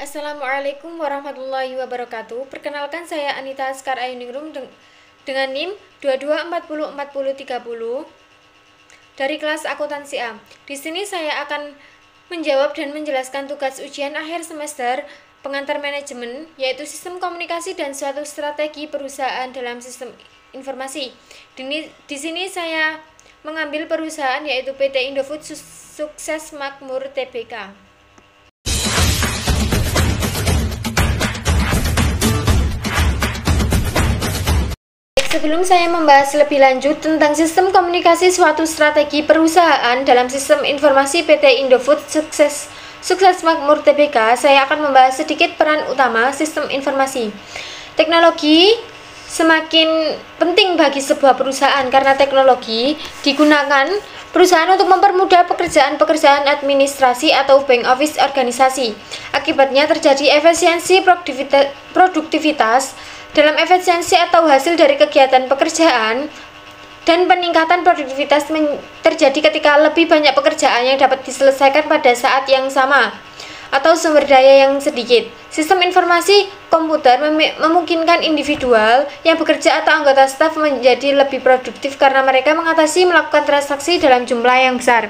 Assalamualaikum warahmatullahi wabarakatuh. Perkenalkan, saya Anita Askar Ayuningrum dengan NIM 22404030 dari kelas akuntansi A. Di sini saya akan menjawab dan menjelaskan tugas ujian akhir semester pengantar manajemen, yaitu sistem komunikasi dan suatu strategi perusahaan dalam sistem informasi. Di sini saya mengambil perusahaan yaitu PT Indofood Sukses Makmur Tbk. Sebelum saya membahas lebih lanjut tentang sistem komunikasi suatu strategi perusahaan dalam sistem informasi PT Indofood Sukses Makmur Tbk, saya akan membahas sedikit peran utama sistem informasi. Teknologi semakin penting bagi sebuah perusahaan karena teknologi digunakan perusahaan untuk mempermudah pekerjaan-pekerjaan administrasi atau back office organisasi. Akibatnya terjadi efisiensi produktivitas. Dalam efisiensi atau hasil dari kegiatan pekerjaan dan peningkatan produktivitas terjadi ketika lebih banyak pekerjaan yang dapat diselesaikan pada saat yang sama atau sumber daya yang sedikit. Sistem informasi komputer memungkinkan individual yang bekerja atau anggota staf menjadi lebih produktif karena mereka melakukan transaksi dalam jumlah yang besar.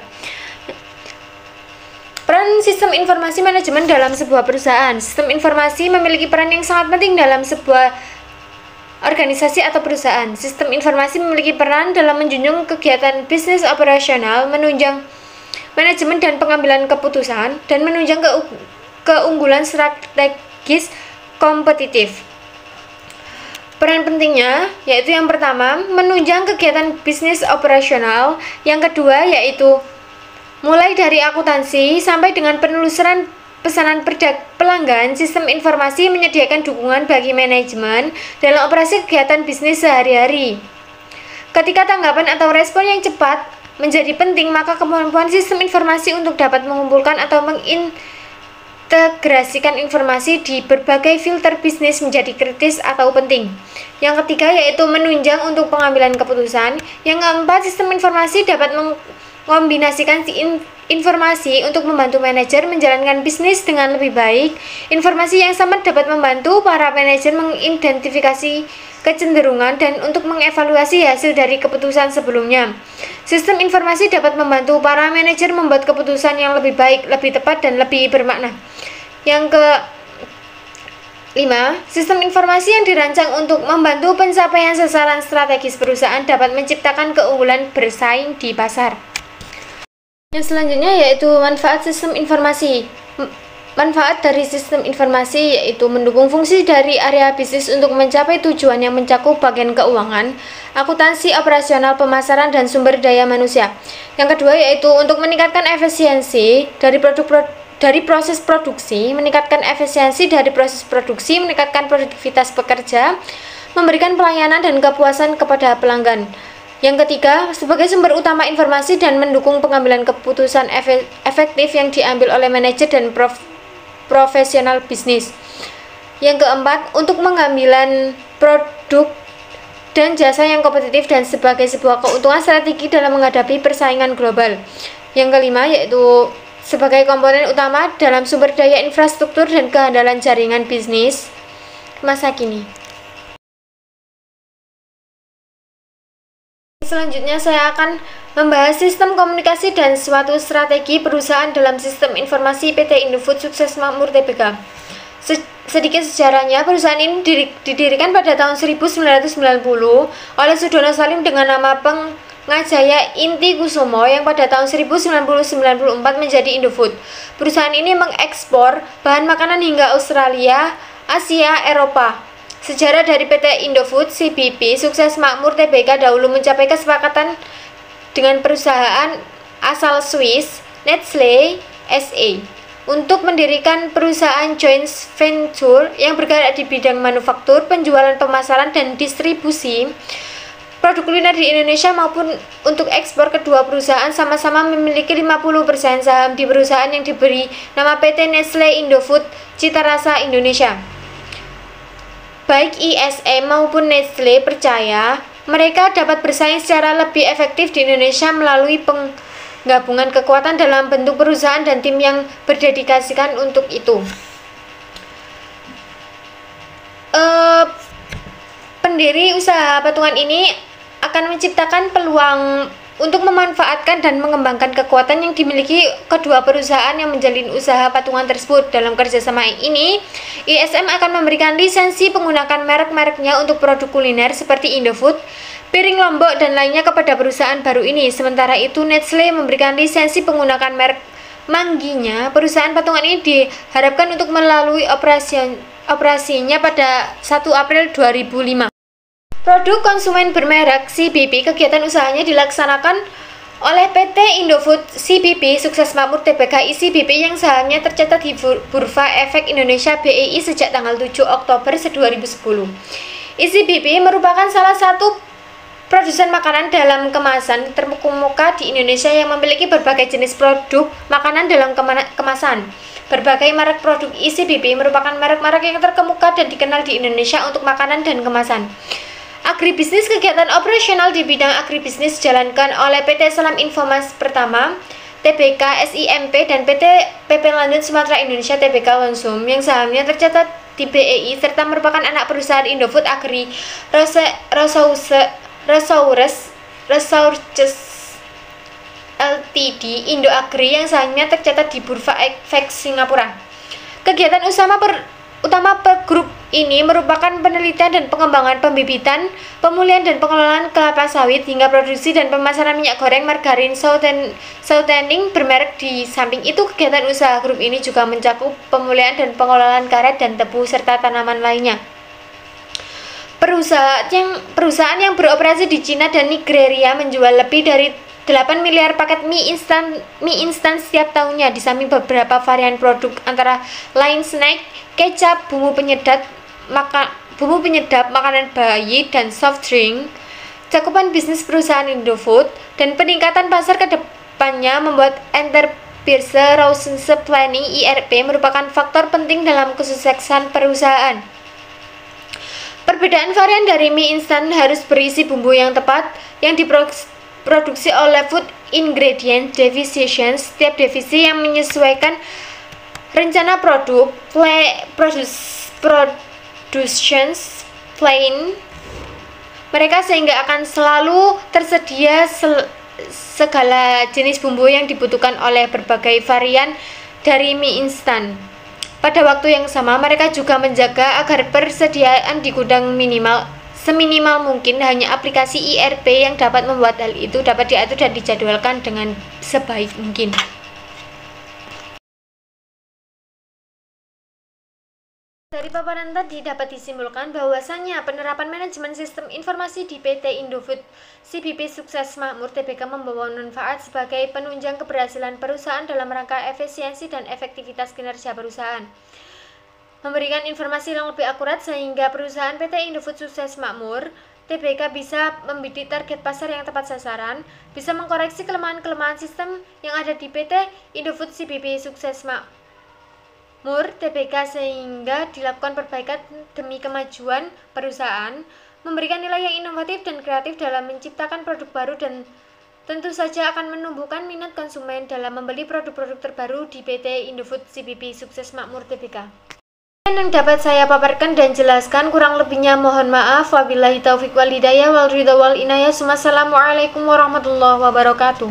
Peran sistem informasi manajemen dalam sebuah perusahaan. Sistem informasi memiliki peran yang sangat penting dalam sebuah organisasi atau perusahaan. Sistem informasi memiliki peran dalam menjunjung kegiatan bisnis operasional, menunjang manajemen dan pengambilan keputusan, dan menunjang keunggulan strategis kompetitif. Peran pentingnya yaitu yang pertama, menunjang kegiatan bisnis operasional, yang kedua yaitu mulai dari akuntansi sampai dengan penelusuran pesanan pelanggan. Sistem informasi menyediakan dukungan bagi manajemen dalam operasi kegiatan bisnis sehari-hari. Ketika tanggapan atau respon yang cepat menjadi penting, maka kemampuan sistem informasi untuk dapat mengumpulkan atau mengintegrasikan informasi di berbagai filter bisnis menjadi kritis atau penting. Yang ketiga yaitu menunjang untuk pengambilan keputusan. Yang keempat, sistem informasi dapat kombinasikan informasi untuk membantu manajer menjalankan bisnis dengan lebih baik. Informasi yang sama dapat membantu para manajer mengidentifikasi kecenderungan dan untuk mengevaluasi hasil dari keputusan sebelumnya. Sistem informasi dapat membantu para manajer membuat keputusan yang lebih baik, lebih tepat, dan lebih bermakna. Yang kelima, sistem informasi yang dirancang untuk membantu pencapaian sasaran strategis perusahaan dapat menciptakan keunggulan bersaing di pasar. Yang selanjutnya yaitu manfaat sistem informasi. Manfaat dari sistem informasi yaitu mendukung fungsi dari area bisnis untuk mencapai tujuan yang mencakup bagian keuangan, akuntansi, operasional, pemasaran, dan sumber daya manusia. Yang kedua yaitu untuk meningkatkan efisiensi dari proses produksi, meningkatkan produktivitas pekerja, memberikan pelayanan dan kepuasan kepada pelanggan. Yang ketiga, sebagai sumber utama informasi dan mendukung pengambilan keputusan efektif yang diambil oleh manajer dan profesional bisnis. Yang keempat, untuk pengambilan produk dan jasa yang kompetitif dan sebagai sebuah keuntungan strategi dalam menghadapi persaingan global. Yang kelima, yaitu sebagai komponen utama dalam sumber daya infrastruktur dan kehandalan jaringan bisnis masa kini. Selanjutnya saya akan membahas sistem komunikasi dan suatu strategi perusahaan dalam sistem informasi PT Indofood Sukses Makmur Tbk. Sedikit sejarahnya, perusahaan ini didirikan pada tahun 1990 oleh Sudono Salim dengan nama Pengajaya Inti Kusumo yang pada tahun 1994 menjadi Indofood. Perusahaan ini mengekspor bahan makanan hingga Australia, Asia, Eropa. Sejarah dari PT Indofood CBP Sukses Makmur Tbk dahulu mencapai kesepakatan dengan perusahaan asal Swiss Nestlé SA untuk mendirikan perusahaan joint venture yang bergerak di bidang manufaktur, penjualan, pemasaran, dan distribusi produk kuliner di Indonesia maupun untuk ekspor. Kedua perusahaan sama-sama memiliki 50% saham di perusahaan yang diberi nama PT Nestlé Indofood Cita Rasa Indonesia. Baik ISE maupun Nestlé percaya mereka dapat bersaing secara lebih efektif di Indonesia melalui penggabungan kekuatan dalam bentuk perusahaan dan tim yang berdedikasikan untuk itu. pendiri usaha patungan ini akan menciptakan peluang untuk memanfaatkan dan mengembangkan kekuatan yang dimiliki kedua perusahaan yang menjalin usaha patungan tersebut. Dalam kerjasama ini, ISM akan memberikan lisensi penggunaan merek-mereknya untuk produk kuliner seperti Indofood, piring Lombok, dan lainnya kepada perusahaan baru ini. Sementara itu, Nestle memberikan lisensi penggunaan merek Mangginya. Perusahaan patungan ini diharapkan untuk melalui operasinya pada 1 April 2005. Produk konsumen bermerek CBP, kegiatan usahanya dilaksanakan oleh PT Indofood CBP Sukses Makmur Tbk ICBP yang sahamnya tercatat di Bursa Efek Indonesia BEI sejak tanggal 7 Oktober 2010. ICBP merupakan salah satu produsen makanan dalam kemasan terkemuka di Indonesia yang memiliki berbagai jenis produk makanan dalam kemasan. Berbagai merek produk ICBP merupakan merek-merek yang terkemuka dan dikenal di Indonesia untuk makanan dan kemasan. Agribisnis, kegiatan operasional di bidang agribisnis dijalankan oleh PT Selam Infomas Pertama, TBK SIMP, dan PT PP London Sumatera Indonesia Tbk Lonsum yang sahamnya tercatat di BEI serta merupakan anak perusahaan Indofood Agri Resources Ltd Indo Agri yang sahamnya tercatat di Bursa Efek Singapura. Kegiatan utama grup ini merupakan penelitian dan pengembangan pembibitan, pemulihan dan pengelolaan kelapa sawit hingga produksi dan pemasaran minyak goreng margarin Southening bermerek. Di samping itu, kegiatan usaha grup ini juga mencakup pemulihan dan pengelolaan karet dan tebu serta tanaman lainnya. Perusahaan yang beroperasi di Cina dan Nigeria menjual lebih dari 8 miliar paket mie instan setiap tahunnya. Di samping beberapa varian produk antara lain snack, kecap, bumbu penyedap, makanan bayi, dan soft drink. Cakupan bisnis perusahaan Indofood dan peningkatan pasar ke depannya membuat Enterprise Resource Planning (ERP) merupakan faktor penting dalam kesuksesan perusahaan. Perbedaan varian dari mie instan harus berisi bumbu yang tepat yang diproduksi oleh Food Ingredient Division. Setiap divisi yang menyesuaikan rencana productions plan mereka sehingga akan selalu tersedia segala jenis bumbu yang dibutuhkan oleh berbagai varian dari mie instan. Pada waktu yang sama, mereka juga menjaga agar persediaan di gudang seminimal mungkin. Hanya aplikasi ERP yang dapat membuat hal itu dapat diatur dan dijadwalkan dengan sebaik mungkin. Dari paparan tadi dapat disimpulkan bahwasannya penerapan manajemen sistem informasi di PT Indofood CBP Sukses Makmur Tbk membawa manfaat sebagai penunjang keberhasilan perusahaan dalam rangka efisiensi dan efektivitas kinerja perusahaan. Memberikan informasi yang lebih akurat sehingga perusahaan PT Indofood Sukses Makmur Tbk bisa membidik target pasar yang tepat sasaran, bisa mengkoreksi kelemahan-kelemahan sistem yang ada di PT Indofood CBP Sukses Makmur Tbk sehingga dilakukan perbaikan demi kemajuan perusahaan, memberikan nilai yang inovatif dan kreatif dalam menciptakan produk baru, dan tentu saja akan menumbuhkan minat konsumen dalam membeli produk-produk terbaru di PT Indofood CBP Sukses Makmur Tbk. Yang dapat saya paparkan dan jelaskan, kurang lebihnya mohon maaf. Wabillahi taufiq wal hidayah wal ridha wal inayah. Wassalamualaikum warahmatullahi wabarakatuh.